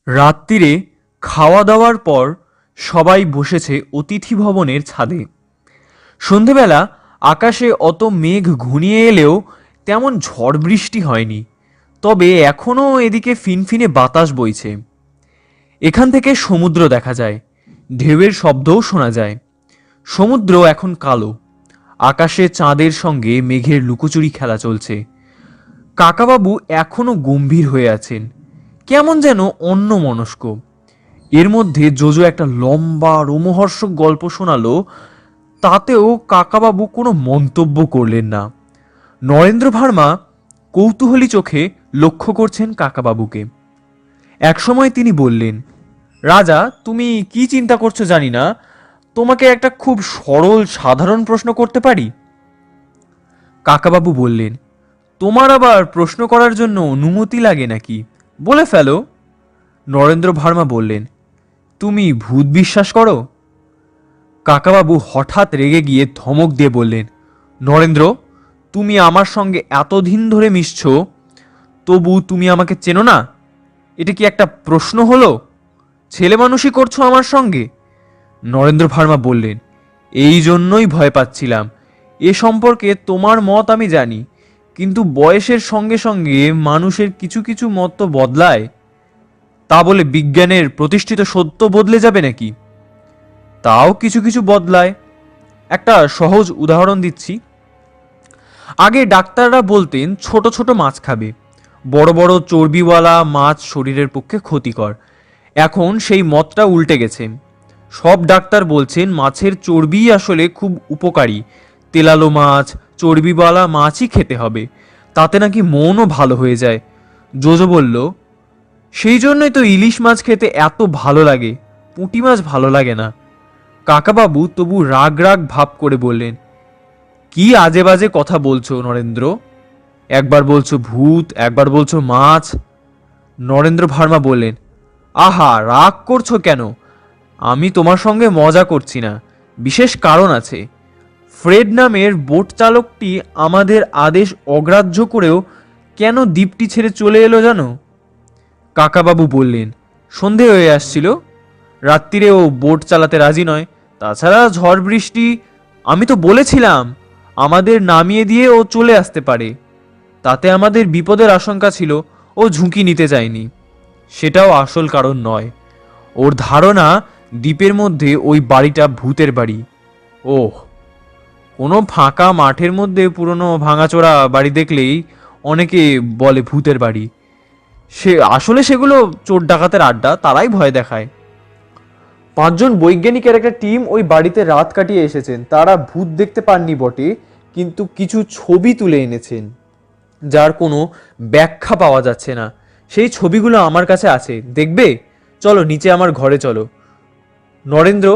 রাত্রিরে খাওয়া দাওয়ার পর সবাই বসেছে অতিথি ভবনের ছাদে। সন্ধেবেলা আকাশে অত মেঘ ঘনিয়ে এলেও তেমন ঝড় বৃষ্টি হয়নি, তবে এখনও এদিকে ফিনফিনে বাতাস বইছে। এখান থেকে সমুদ্র দেখা যায়, ঢেউয়ের শব্দও শোনা যায়। সমুদ্র এখন কালো, আকাশে চাঁদের সঙ্গে মেঘের লুকোচুরি খেলা চলছে। কাকাবাবু এখনো গম্ভীর হয়ে আছেন, কেমন যেন অন্যমনস্ক। এর মধ্যে জোজো একটা লম্বা রোমহর্ষক গল্প শোনালো, তাতেও কাকাবাবু কোনো মন্তব্য করলেন না। নরেন্দ্র ভার্মা কৌতূহলী চোখে লক্ষ্য করছেন কাকাবাবুকে। একসময় তিনি বললেন, রাজা, তুমি কি চিন্তা করছো জানি না, তোমাকে একটা খুব সরল সাধারণ প্রশ্ন করতে পারি? কাকাবাবু বললেন, তোমার আবার প্রশ্ন করার জন্য অনুমতি লাগে নাকি? বলে ফেলো। নরেন্দ্র ভার্মা বললেন, তুমি ভূত বিশ্বাস করো? কাকাবাবু হঠাৎ রেগে গিয়ে ধমক দিয়ে বললেন, নরেন্দ্র, তুমি আমার সঙ্গে এতদিন ধরে মিশছ, তবু তুমি আমাকে চেনো না? এটা কি একটা প্রশ্ন হলো? ছেলে মানুষই করছো আমার সঙ্গে? নরেন্দ্র ভার্মা বললেন, এই জন্যই ভয় পাচ্ছিলাম। এ সম্পর্কে তোমার মত আমি জানি, কিন্তু বয়সের সঙ্গে সঙ্গে মানুষের কিছু কিছু মত তো বদলায়। তা বলে বিজ্ঞানের প্রতিষ্ঠিত সত্য বদলে যাবে নাকি? তাও কিছু কিছু বদলায়। একটা সহজ উদাহরণ দিচ্ছি। আগে ডাক্তাররা বলতেন ছোট ছোট মাছ খাবে, বড় বড় চর্বিওয়ালা মাছ শরীরের পক্ষে ক্ষতিকর। এখন সেই মতটা উল্টে গেছে। সব ডাক্তার বলছেন মাছের চর্বি আসলে খুব উপকারী, তেলালো মাছ, চর্বিওয়ালা মাছই খেতে হবে, তাতে নাকি মনও ভালো হয়ে যায়। জোজো বলল, সেই জন্যই তো ইলিশ মাছ খেতে এত ভালো লাগে, পুঁটি মাছ ভালো লাগে না। কাকাবাবু তবু রাগ রাগ ভাব করে বললেন, কি আজে বাজে কথা বলছো নরেন্দ্র? একবার বলছো ভূত, একবার বলছো মাছ। নরেন্দ্র ভার্মা বললেন, আহা, রাগ করছো কেন? আমি তোমার সঙ্গে মজা করছি না, বিশেষ কারণ আছে। ফ্রেড নামের বোট চালকটি আমাদের আদেশ অগ্রাহ্য করেও কেন দ্বীপটি ছেড়ে চলে এলো জানো? কাকাবাবু বললেন, সন্ধে হয়ে আসছিল, রাত্রিরে ও বোট চালাতে রাজি নয়। তাছাড়া ঝড় বৃষ্টি, আমি তো বলেছিলাম আমাদের নামিয়ে দিয়ে ও চলে আসতে পারে। তাতে আমাদের বিপদের আশঙ্কা ছিল, ও ঝুঁকি নিতে চায়নি। সেটাও আসল কারণ নয়। ওর ধারণা দ্বীপের মধ্যে ওই বাড়িটা ভূতের বাড়ি। ওহ, কোনো ফাঁকা মাঠের মধ্যে পুরনো ভাঙাচোরা বাড়ি দেখলেই অনেকে বলে ভূতের বাড়ি। সে আসলে সেগুলো চোর ডাকাতের আড্ডা, তারাই ভয় দেখায়। 5জন বৈজ্ঞানিকের একটা টিম ওই বাড়িতে রাত কাটিয়ে এসেছেন। তারা ভূত দেখতে পাননি বটে, কিন্তু কিছু ছবি তুলে এনেছেন যার কোনো ব্যাখ্যা পাওয়া যাচ্ছে না। সেই ছবিগুলো আমার কাছে আছে, দেখবে? চলো নিচে আমার ঘরে চলো। নরেন্দ্র,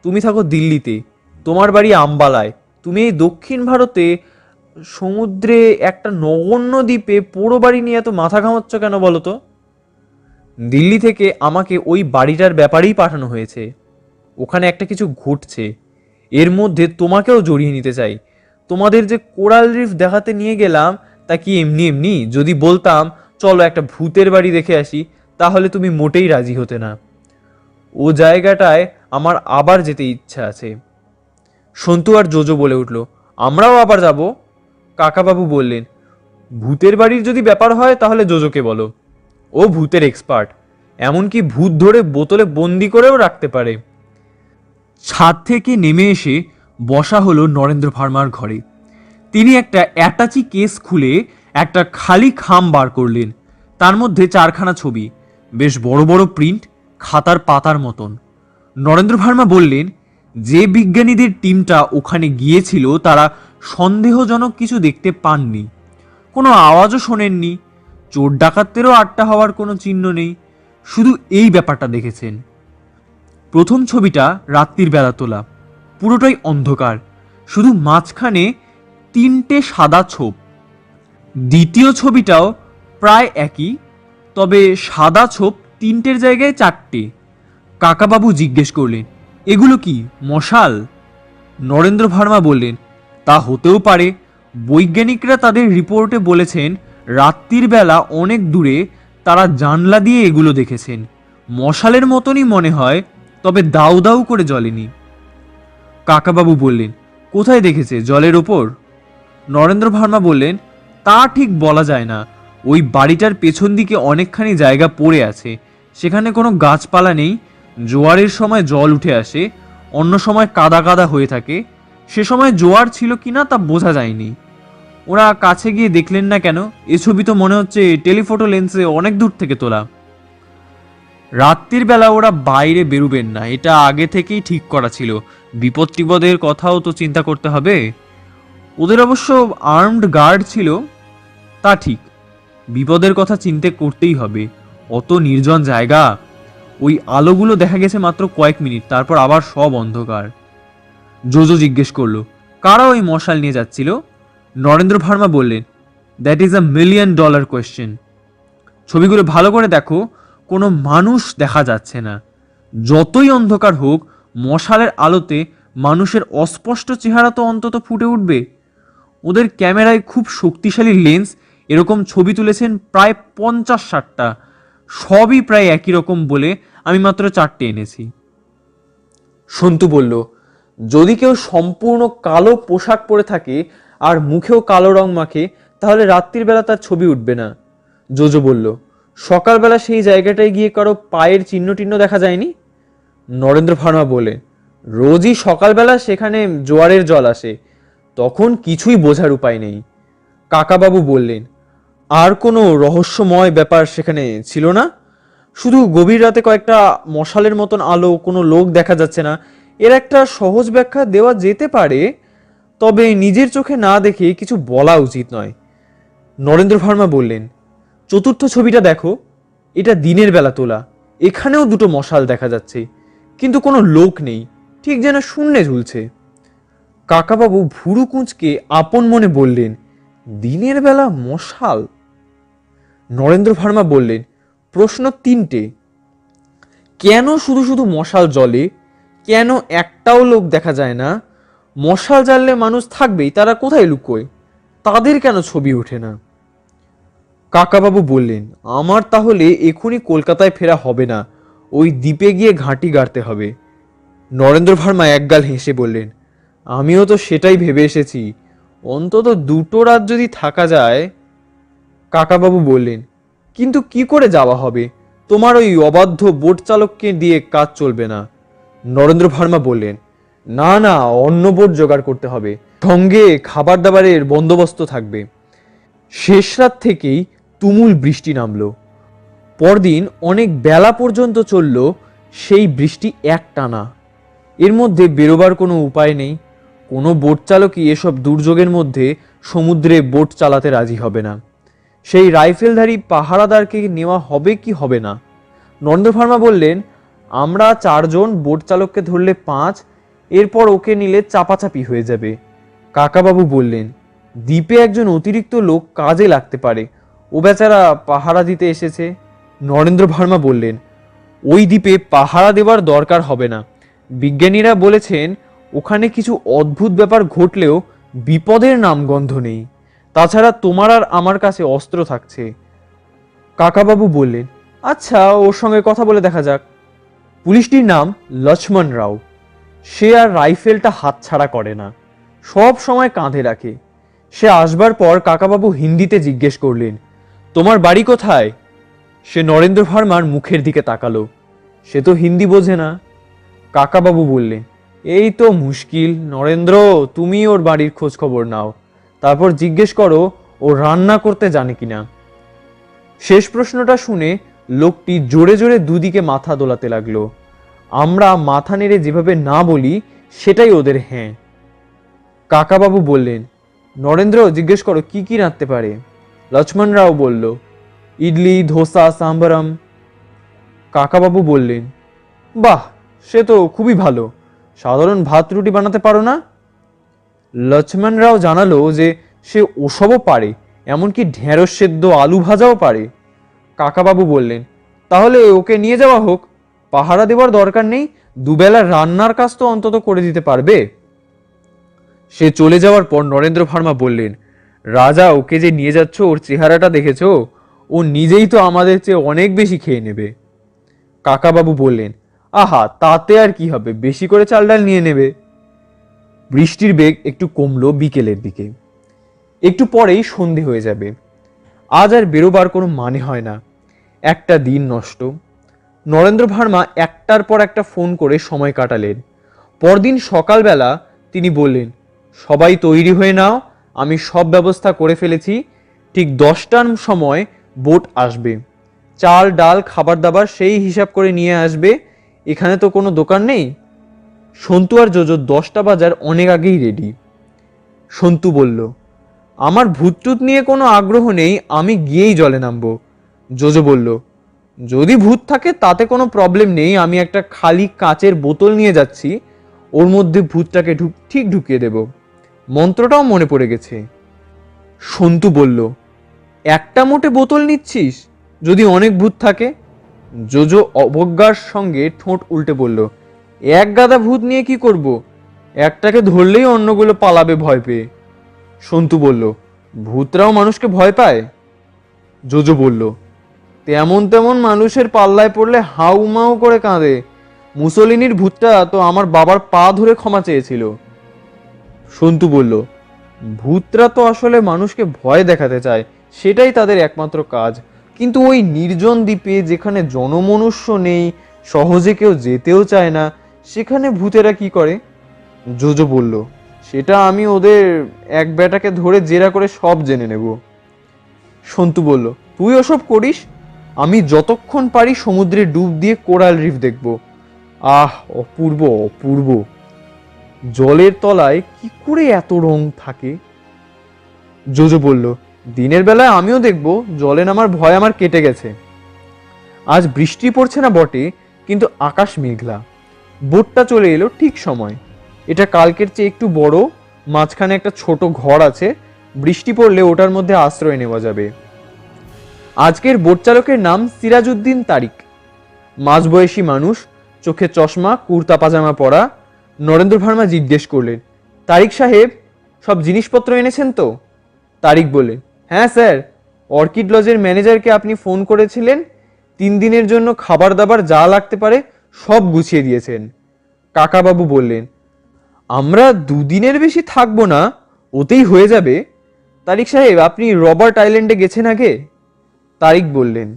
তুমি থাকো দিল্লিতে, তোমার বাড়ি আম্বালায়। তুমি এই দক্ষিণ ভারতে সমুদ্রে একটা নগণ্য দ্বীপে পোড়ো বাড়ি নিয়ে এত মাথা ঘামাচ্ছ কেন বলো তো? দিল্লি থেকে আমাকে ওই বাড়িটার ব্যাপারেই পাঠানো হয়েছে। ওখানে একটা কিছু ঘটছে, এর মধ্যে তোমাকেও জড়িয়ে নিতে চাই। তোমাদের যে কোরাল রিফ দেখাতে নিয়ে গেলাম, তা কি এমনি এমনি? যদি বলতাম চলো একটা ভূতের বাড়ি দেখে আসি, তাহলে তুমি মোটেই রাজি হতে না। ও জায়গাটায় আমার আবার যেতে ইচ্ছা আছে। সন্তু আর জোজো বলে উঠল, আমরাও আবার যাব। কাকাবাবু বললেন, ভূতের বাড়ির যদি ব্যাপার হয় তাহলে জোজোকে বলো, ও ভূতের এক্সপার্ট, এমনকি ভূত ধরে বোতলে বন্দি করেও রাখতে পারে। ছাদ থেকে নেমে এসে বসা হলো নরেন্দ্র ভার্মার ঘরে। তিনি একটা অ্যাটাচি কেস খুলে একটা খালি খাম বার করলেন। তার মধ্যে 4খানা ছবি, বেশ বড় বড় প্রিন্ট, খাতার পাতার মতন। নরেন্দ্র ভার্মা বললেন, যে বিজ্ঞানীদের টিমটা ওখানে গিয়েছিল তারা সন্দেহজনক কিছু দেখতে পাননি, কোনো আওয়াজও শোনেননি, চোর ডাকাতদেরও আটটা হওয়ার কোনো চিহ্ন নেই। শুধু এই ব্যাপারটা দেখেছেন। প্রথম ছবিটা রাত্রির বেলা তোলা, পুরোটাই অন্ধকার, শুধু মাঝখানে 3টে সাদা ছোপ। দ্বিতীয় ছবিটাও প্রায় একই, তবে সাদা ছোপ 3টের জায়গায় 4টে। কাকাবাবু জিজ্ঞেস করলেন, এগুলো কি মশাল? নরেন্দ্র ভার্মা বললেন, তা হতেও পারে। বৈজ্ঞানিকরা তাদের রিপোর্টে বলেছেন রাত্রির বেলা অনেক দূরে তারা জানলা দিয়ে এগুলো দেখেছেন। মশালের মতনই মনে হয়, তবে দাউ দাউ করে জ্বলেনি। কাকাবাবু বললেন, কোথায় দেখেছে, জলের ওপর? নরেন্দ্র ভার্মা বললেন, তা ঠিক বলা যায় না। ওই বাড়িটার পেছন দিকে অনেকখানি জায়গা পড়ে আছে, সেখানে কোনো গাছপালা নেই। জোয়ারের সময় জল উঠে আসে, অন্য সময় কাদা কাদা হয়ে থাকে। সে সময় জোয়ার ছিল কিনা তা বোঝা যায়নি। ওরা কাছে গিয়ে দেখলেন না কেন? এ ছবি তো মনে হচ্ছে টেলিফোটো লেন্সে অনেক দূর থেকে তোলা। রাত্রির বেলা ওরা বাইরে বেরুবেন না, এটা আগে থেকেই ঠিক করা ছিল। বিপদ টিপদের কথাও তো চিন্তা করতে হবে। ওদের অবশ্য আর্মড গার্ড ছিল, তা ঠিক। বিপদের কথা চিন্তা করতেই হবে, অত নির্জন জায়গা। ওই আলোগুলো দেখা গেছে মাত্র কয়েক মিনিট, তারপর আবার সব অন্ধকার। জোজো জিজ্ঞেস করলো, কারা ওই মশাল নিয়ে যাচ্ছিল? নরেন্দ্র ভার্মা বললেন, দ্যাট ইজ $1 মিলিয়ন কোয়েশ্চেন। ছবিগুলো ভালো করে দেখো, কোনো মানুষ দেখা যাচ্ছে না। যতই অন্ধকার হোক, মশালের আলোতে মানুষের অস্পষ্ট চেহারা তো অন্তত ফুটে উঠবে। ওদের ক্যামেরায় খুব শক্তিশালী লেন্স, এরকম ছবি তুলেছেন প্রায় 50-60টা। সবই প্রায় একই রকম বলে আমি মাত্র 4টে এনেছি। সন্তু বলল, যদি কেউ সম্পূর্ণ কালো পোশাক পরে থাকে আর মুখেও কালো রং মাখে, তাহলে রাত্রির বেলা তার ছবি উঠবে না। জোজো বলল, সকালবেলা সেই জায়গাটায় গিয়ে কারো পায়ের চিহ্ন টিহ্ন দেখা যায়নি? নরেন্দ্র ভার্মা বলে, রোজই সকালবেলা সেখানে জোয়ারের জল আসে, তখন কিছুই বোঝার উপায় নেই। কাকাবাবু বললেন, আর কোনো রহস্যময় ব্যাপার সেখানে ছিল না? শুধু গভীর রাতে কয়েকটা মশালের মতন আলো, কোনো লোক দেখা যাচ্ছে না। এর একটা সহজ ব্যাখ্যা দেওয়া যেতে পারে, তবে নিজের চোখে না দেখে কিছু বলা উচিত নয়। নরেন্দ্র ভার্মা বললেন, চতুর্থ ছবিটা দেখো, এটা দিনের বেলা তোলা। এখানেও দুটো মশাল দেখা যাচ্ছে, কিন্তু কোনো লোক নেই, ঠিক যেন শূন্যে ঝুলছে। কাকাবাবু ভুরু কুঁচকে আপন মনে বললেন, দিনের বেলা মশাল? নরেন্দ্র ভার্মা বললেন, প্রশ্ন 3টে। কেন শুধু শুধু মশাল জ্বলে? কেন একটাও লোক দেখা যায় না? মশাল জ্বাললে মানুষ থাকবেই, তারা কোথায় লুকোয়? তাদের কেন ছবি ওঠে না? কাকাবাবু বললেন, আমার তাহলে এখনই কলকাতায় ফেরা হবে না, ওই দ্বীপে গিয়ে ঘাঁটি গাড়তে হবে। নরেন্দ্র ভার্মা একগাল হেসে বললেন, আমিও তো সেটাই ভেবে এসেছি, অন্তত 2টো রাত যদি থাকা যায়। কাকাবাবু বললেন, কিন্তু কি করে যাওয়া হবে? তোমার ওই অবাধ্য বোট চালককে দিয়ে কাজ চলবে না। নরেন্দ্র ভার্মা বললেন, না না, অন্য বোট জোগাড় করতে হবে, সঙ্গে খাবার দাবারের বন্দোবস্ত থাকবে। শেষ রাত থেকেই তুমুল বৃষ্টি নামলো। পরদিন অনেক বেলা পর্যন্ত চলল সেই বৃষ্টি একটানা। এর মধ্যে বেরোবার কোনো উপায় নেই। কোনো বোট চালকই এসব দুর্যোগের মধ্যে সমুদ্রে বোট চালাতে রাজি হবে না। সেই রাইফেলধারী পাহারাদারকে নেওয়া হবে কি হবে না? নরেন্দ্র ভার্মা বললেন, আমরা 4 জন, বোট চালককে ধরলে 5, এরপর ওকে নিলে চাপাচাপি হয়ে যাবে। কাকাবাবু বললেন, দ্বীপে একজন অতিরিক্ত লোক কাজে লাগতে পারে, ও বেচারা পাহারা দিতে এসেছে। নরেন্দ্র ভার্মা বললেন, ওই দ্বীপে পাহারা দেওয়ার দরকার হবে না। বিজ্ঞানীরা বলেছেন ওখানে কিছু অদ্ভুত ব্যাপার ঘটলেও বিপদের নামগন্ধ নেই। তাছাড়া তোমার আর আমার কাছে অস্ত্র থাকছে। কাকাবাবু বললেন, আচ্ছা, ওর সঙ্গে কথা বলে দেখা যাক। পুলিশটির নাম লক্ষ্মণ রাও। সে আর রাইফেলটা হাতছাড়া করে না, সব সময় কাঁধে রাখে। সে আসবার পর কাকাবাবু হিন্দিতে জিজ্ঞেস করলেন, তোমার বাড়ি কোথায়? সে নরেন্দ্র ভার্মার মুখের দিকে তাকালো। সে তো হিন্দি বোঝে না। কাকাবাবু বললেন, এই তো মুশকিল নরেন্দ্র, তুমি ওর বাড়ির খোঁজ খবর নাও, তারপর জিজ্ঞেস করো ও রান্না করতে জানে কিনা। শেষ প্রশ্নটা শুনে লোকটি জোরে জোরে দুদিকে মাথা দোলাতে লাগলো। আমরা মাথা নেড়ে যেভাবে না বলি, সেটাই ওদের হ্যাঁ। কাকাবাবু বললেন, নরেন্দ্র, জিজ্ঞেস করো কি কি রাঁধতে পারে। লক্ষ্মণ রাও বলল, ইডলি, ধোসা, সাম্বারম। কাকাবাবু বললেন, বাহ, সে তো খুবই ভালো। সাধারণ ভাত রুটি বানাতে পারো না? লক্ষ্মণ রাও জানালো যে সে ওসবও পারে, এমনকি ঢেঁড়স সেদ্ধ, আলু ভাজাও পারে। কাকাবাবু বললেন, তাহলে ওকে নিয়ে যাওয়া হোক, পাহারা দেওয়ার দরকার নেই, দুবেলা রান্নার কাজ তো অন্তত করে দিতে পারবে। সে চলে যাওয়ার পর নরেন্দ্র ভার্মা বললেন, রাজা, ওকে যে নিয়ে যাচ্ছ, ওর চেহারাটা দেখেছো? ও নিজেই তো আমাদের চেয়ে অনেক বেশি খেয়ে নেবে। কাকাবাবু বললেন, আহা, তাতে আর কি হবে, বেশি করে চাল ডাল নিয়ে নেবে। বৃষ্টির বেগ একটু কমলো বিকেলের দিকে। একটু পরেই সন্ধে হয়ে যাবে। আজ আর বেরোবার কোনো মানে হয় না। একটা দিন নষ্ট। নরেন্দ্র ভার্মা একটার পর একটা ফোন করে সময় কাটালেন। পরদিন সকালবেলা তিনি বললেন, সবাই তৈরি হয়ে নাও, আমি সব ব্যবস্থা করে ফেলেছি। ঠিক 10টার সময় বোট আসবে। চাল ডাল খাবার দাবার সেই হিসাব করে নিয়ে আসবে। এখানে তো কোনো দোকান নেই। সন্তু আর জোজো 10টা বাজার অনেক আগেই রেডি। সন্তু বলল, আমার ভূতটুত নিয়ে কোনো আগ্রহ নেই, আমি গিয়েই জলে নামবো। জোজো বলল, যদি ভূত থাকে তাতে কোনো প্রবলেম নেই, আমি একটা খালি কাচের বোতল নিয়ে যাচ্ছি, ওর মধ্যে ভূতটাকে ঠিক ঢুকিয়ে দেব। মন্ত্রটাও মনে পড়ে গেছে। সন্তু বলল, একটা মোটে বোতল নিচ্ছিস, যদি অনেক ভূত থাকে? জোজো অবজ্ঞার সঙ্গে ঠোঁট উল্টে বলল, এক গাদা ভূত নিয়ে কি করব? একটাকে ধরলেই অন্যগুলো পালাবে ভয় পেয়ে। সন্তু বলল, ভূতরাও মানুষকে ভয় পায়? জোজো বলল, তেমন তেমন মানুষের পাল্লায় পড়লে হাউমাউ করে কাঁদে। মুসলিনির ভূতটা তো আমার বাবার পা ধরে ক্ষমা চেয়েছিল। সন্তু বলল, ভূতরা তো আসলে মানুষকে ভয় দেখাতে চায়, সেটাই তাদের একমাত্র কাজ। কিন্তু ওই নির্জন দ্বীপে যেখানে জনমনুষ্য নেই, সহজে কেউ যেতেও চায় না, সেখানে ভূতেরা কি করে? জোজো বলল, সেটা আমি ওদের এক বেটাকে ধরে জেরা করে সব জেনে নেব। সন্তু বলল, তুই ওসব করিস? আমি যতক্ষণ পারি সমুদ্রে ডুব দিয়ে কোরাল রিফ দেখব। আহ, অপূর্ব অপূর্ব। জলের তলায় কি করে এত রং থাকে? জোজো বলল, দিনের বেলায় আমিও দেখব, জলে নামার ভয় আমার কেটে গেছে। আজ বৃষ্টি পড়ছে না বটে, কিন্তু আকাশ মেঘলা। বোটটা চলে এলো ঠিক সময়। এটা কালকের চেয়ে একটু বড়, মাঝখানে একটা ছোট ঘর আছে, বৃষ্টি পড়লে ওটার মধ্যে আশ্রয় নেওয়া যাবে। আজকের বোট চালকের নাম সিরাজউদ্দিন তারিক। মাঝবয়সী মানুষ, চোখে চশমা, কুর্তা পাজামা পরা। নরেন্দ্র ভার্মা জিজ্ঞেস করলেন, তারিক সাহেব, সব জিনিসপত্র এনেছেন তো? তারিক বললেন, হ্যাঁ স্যার, অর্কিড লজের ম্যানেজারকে আপনি ফোন করেছিলেন, 3 দিনের জন্য খাবার দাবার যা লাগতে পারে সব গুছিয়ে দিয়েছেন। কাকাবাবু বললেন, আমরা 2 দিনের বেশি থাকবো না, ওতেই হয়ে যাবে। তারিক সাহেব, আপনি রবার্ট আইল্যান্ডে গেছেন আগে? তারিক বললেন,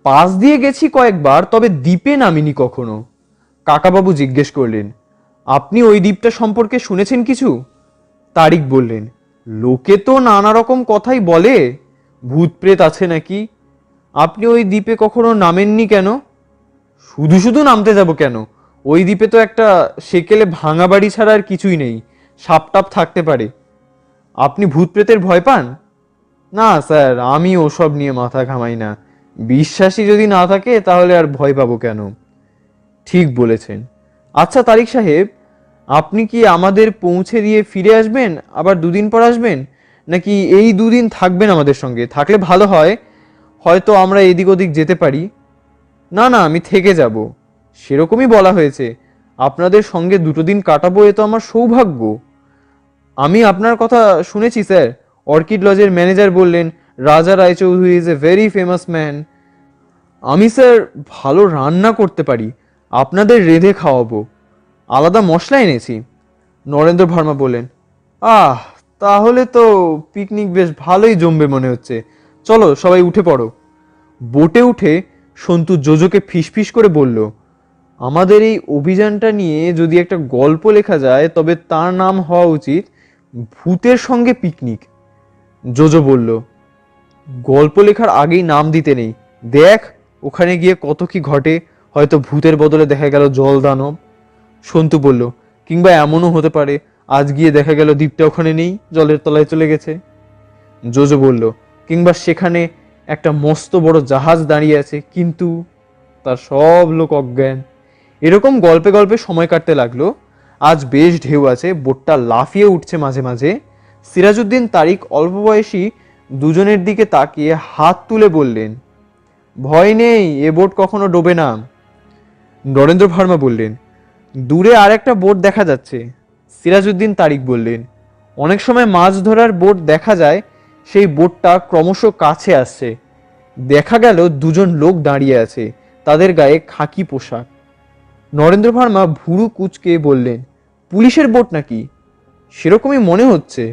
পাশ দিয়ে গেছি কয়েকবার, তবে দ্বীপে নামিনি কখনো। কাকাবাবু জিজ্ঞেস করলেন, আপনি ওই দ্বীপটা সম্পর্কে শুনেছেন কিছু? তারিক বললেন, লোকে তো নানা রকম কথাই বলে, ভূত প্রেত আছে নাকি। আপনি ওই দ্বীপে কখনো নামেননি কেন? শুধু শুধু নামতে যাব কেন? ওই দ্বীপে তো একটা সেকেলে ভাঙা বাড়ি ছাড়া আর কিছুই নেই, সাপটাপ থাকতে পারে। আপনি ভূত প্রেতের ভয় পান? না স্যার, আমি ওসব নিয়ে মাথা ঘামাই না। বিশ্বাসী যদি না থাকে তাহলে আর ভয় পাবো কেন? ঠিক বলেছেন। আচ্ছা তারিক সাহেব, আপনি কি আমাদের পৌঁছে দিয়ে ফিরে আসবেন, আবার 2 দিন পর আসবেন, নাকি এই 2 দিন থাকবেন আমাদের সঙ্গে? থাকলে ভালো হয়, হয়তো আমরা এদিক ওদিক যেতে পারি। না না, আমি থেকে যাব। সেরকমই বলা হয়েছে। আপনাদের সঙ্গে 2 দিন কাটাবো, এ তো আমার সৌভাগ্য। আমি আপনার কথা শুনেছি স্যার। অর্কিড লজের ম্যানেজার বললেন, Raja Raychaudhuri is a very famous man. আমি স্যার ভালো রান্না করতে পারি, আপনাদের রেঁধে খাওয়াবো। আলাদা মশলা এনেছি। নরেন্দ্র ভার্মা বললেন, আহ, তাহলে তো পিকনিক বেশ ভালোই জমবে মনে হচ্ছে। চলো সবাই উঠে পড়ো। বোটে উঠে সন্তু জোজোকে ফিসফিস করে বলল, আমাদের এই অভিযানটা নিয়ে যদি একটা গল্প লেখা যায়, তবে তার নাম হওয়া উচিত ভূতের সঙ্গে পিকনিক। জোজো বলল, গল্প লেখার আগেই নাম দিতে নেই, দেখ ওখানে গিয়ে কত কি ঘটে, হয়তো ভূতের বদলে দেখা গেল জল দানব। সন্তু বলল, কিংবা এমনও হতে পারে আজ গিয়ে দেখা গেল দ্বীপটা ওখানে নেই, জলের তলায় চলে গেছে। জোজো বলল, কিংবা সেখানে একটা মস্ত বড় জাহাজ দাঁড়িয়ে আছে, কিন্তু তার সব লোক অজ্ঞান। এরকম গল্পে গল্পে সময় কাটতে লাগলো। আজ বেশ ঢেউ আছে, বোটটা লাফিয়ে উঠছে মাঝে মাঝে। সিরাজউদ্দিন তারিক অল্প বয়সী দুজনের দিকে তাকিয়ে হাত তুলে বললেন, ভয় নেই, এ বোট কখনো ডোবে না। নরেন্দ্র ভার্মা বললেন, দূরে আর একটা বোট দেখা যাচ্ছে। সিরাজউদ্দিন তারিক বললেন, অনেক সময় মাছ ধরার বোট দেখা যায়, সেই বোটটা ক্রমশ কাছে আসছে। দেখা গেল 2জন লোক দাঁড়িয়ে আছে, তাদের গায়ে খাকি পোশাক। নরেন্দ্র ভার্মা ভুরু কুঁচকে বললেন, পুলিশের বোট নাকি? সেরকমই মনে হচ্ছে।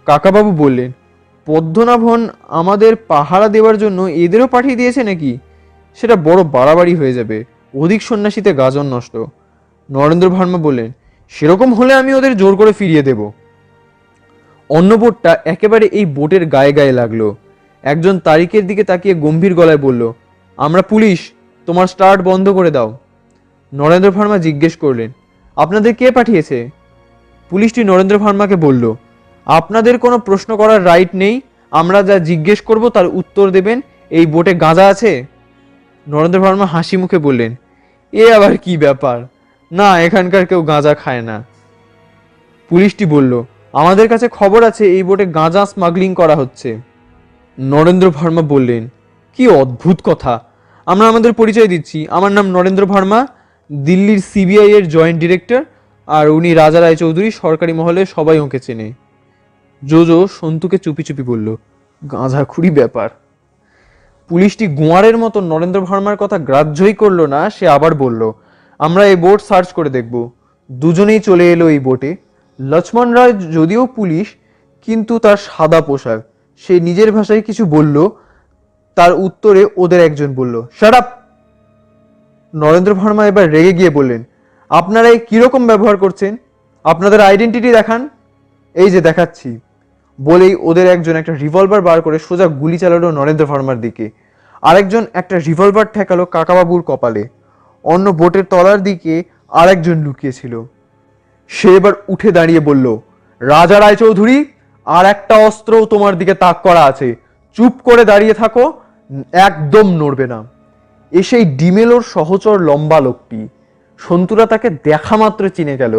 কাকাবাবু বললেন, পদ্মনাভন আমাদের পাহারা দেওয়ার জন্য এদেরও পাঠিয়ে দিয়েছে নাকি? সেটা বড় বাড়াবাড়ি হয়ে যাবে, অধিক সন্ন্যাসীতে গাজন নষ্ট। নরেন্দ্র ভার্মা বললেন, সেরকম হলে আমি ওদের জোর করে ফিরিয়ে দেব। অন্য বোটটা একেবারে এই বোটের গায়ে গায়ে লাগলো। একজন তারিকের দিকে তাকিয়ে গম্ভীর গলায় বলল, আমরা পুলিশ, তোমার স্টার্ট বন্ধ করে দাও। নরেন্দ্র ভার্মা জিজ্ঞেস করলেন, আপনাদের কে পাঠিয়েছে? পুলিশটি নরেন্দ্র ভার্মাকে বলল, আপনাদের কোনো প্রশ্ন করার রাইট নেই, আমরা যা জিজ্ঞেস করব তার উত্তর দেবেন। এই বোটে গাঁজা আছে? নরেন্দ্র ভার্মা হাসি মুখে বললেন, এ আবার কি ব্যাপার? না, এখানকার কেউ গাঁজা খায় না। পুলিশটি বলল, আমাদের কাছে খবর আছে এই বোটে গাঁজা স্মাগলিং করা হচ্ছে। নরেন্দ্র ভার্মা বললেন, কি অদ্ভুত কথা! আমরা আমাদের পরিচয় দিচ্ছি, আমার নাম নরেন্দ্র ভার্মা, দিল্লির সিবিআই এর জয়েন্ট ডিরেক্টর, আর উনি রাজা রায়চৌধুরী, সরকারি মহলে সবাই ওকে চেনে। জোজো সন্তুকে চুপি চুপি বলল, গাঁজাখুরি ব্যাপার। পুলিশটি গোয়ারের মতো নরেন্দ্র ভার্মার কথা গ্রাহ্যই করলো না। সে আবার বলল, আমরা এই বোট সার্চ করে দেখব। দুজনেই চলে এলো এই বোটে। লক্ষ্মণ রায় যদিও পুলিশ, কিন্তু তার সাদা পোশাক। সে নিজের ভাষায় কিছু বলল, তার উত্তরে ওদের একজন বলল, শাট আপ। নরেন্দ্র ভার্মা এবার রেগে গিয়ে বললেন, আপনারা এই কিরকম ব্যবহার করছেন? আপনাদের আইডেন্টিটি দেখান। এই যে দেখাচ্ছি। বলেই ওদের একজন একটা রিভলভার বার করে সোজা গুলি চালালো নরেন্দ্র ভার্মার দিকে। আরেকজন একটা রিভলভার ঠেকালো কাকাবাবুর কপালে। অন্য বোটের তলার দিকে আরেকজন লুকিয়েছিল। সে এবার উঠে দাঁড়িয়ে বলল, রাজা রায়চৌধুরী, আর একটা অস্ত্রও তোমার দিকে তাক করা আছে, চুপ করে দাঁড়িয়ে থাকো, একদম নড়বে না। এসেই ডিমেলোর সহচর লম্বা লোকটি। সন্তুরা তাকে দেখা মাত্র চিনে গেল।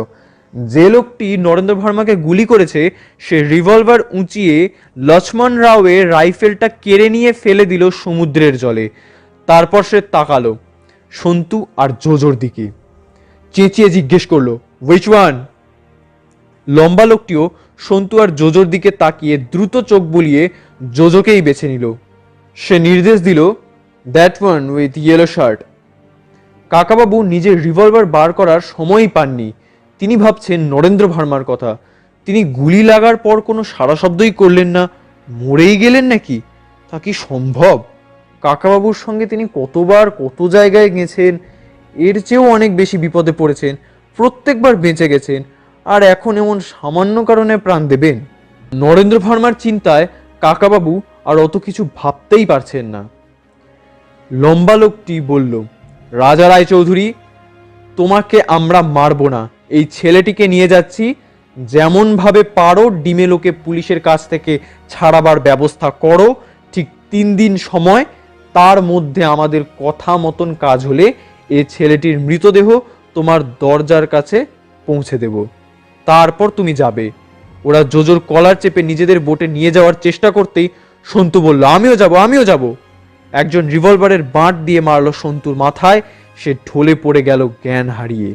যে লোকটি নরেন্দ্র ভার্মাকে গুলি করেছে সে রিভলভার উঁচিয়ে লক্ষ্মণ রাওয়ের রাইফেলটা কেড়ে নিয়ে ফেলে দিল সমুদ্রের জলে। তারপর সে তাকালো সন্তু আর জোজোর দিকে, চেঁচিয়ে জিজ্ঞেস করলো, হুইচ ওয়ান? লম্বা লোকটিও সন্তু আর জোজোর দিকে তাকিয়ে দ্রুত চোখ বুলিয়ে জোজোকেই বেছে নিল। সে নির্দেশ দিল, that one with yellow shirt. Kakababu নিজের রিভলভার বার করার সময়ই পাননি। তিনি ভাবছেন নরেন্দ্র ভার্মার কথা। তিনি গুলি লাগার পর কোনো সাড়া শব্দই করলেন না। মরেই গেলেন নাকি? তা কি সম্ভব? কাকাবাবুর সঙ্গে তিনি কতবার কত জায়গায় গেছেন, এর চেয়েও অনেক বেশি বিপদে পড়েছেন, প্রত্যেকবার বেঁচে গেছেন, আর এখন এমন সামান্য কারণে প্রাণ দেবেন? নরেন্দ্র ভার্মার চিন্তায় কাকাবাবু আর অত কিছু ভাবতেই পারছেন না। লম্বা লোকটি বলল, রাজা রায়চৌধুরী, তোমাকে আমরা মারব না, এই ছেলেটিকে নিয়ে যাচ্ছি। যেমন ভাবে পারো ডিমেলোকে পুলিশের কাছ থেকে ছাড়াবার ব্যবস্থা করো। ঠিক 3 দিন সময়, তার মধ্যে আমাদের কথা মতন কাজ হলে এ ছেলেটির মৃতদেহ তোমার দরজার কাছে পৌঁছে দেব, তারপর তুমি যাবে। ওরা জোজোর কলার চেপে নিজেদের বোটে নিয়ে যাওয়ার চেষ্টা করতেই সন্তু বলল, আমিও যাব, আমিও যাব। একজন রিভলভারের বাঁট দিয়ে মারল সন্তুর মাথায়। সে ঢলে পড়ে গেল জ্ঞান হারিয়ে।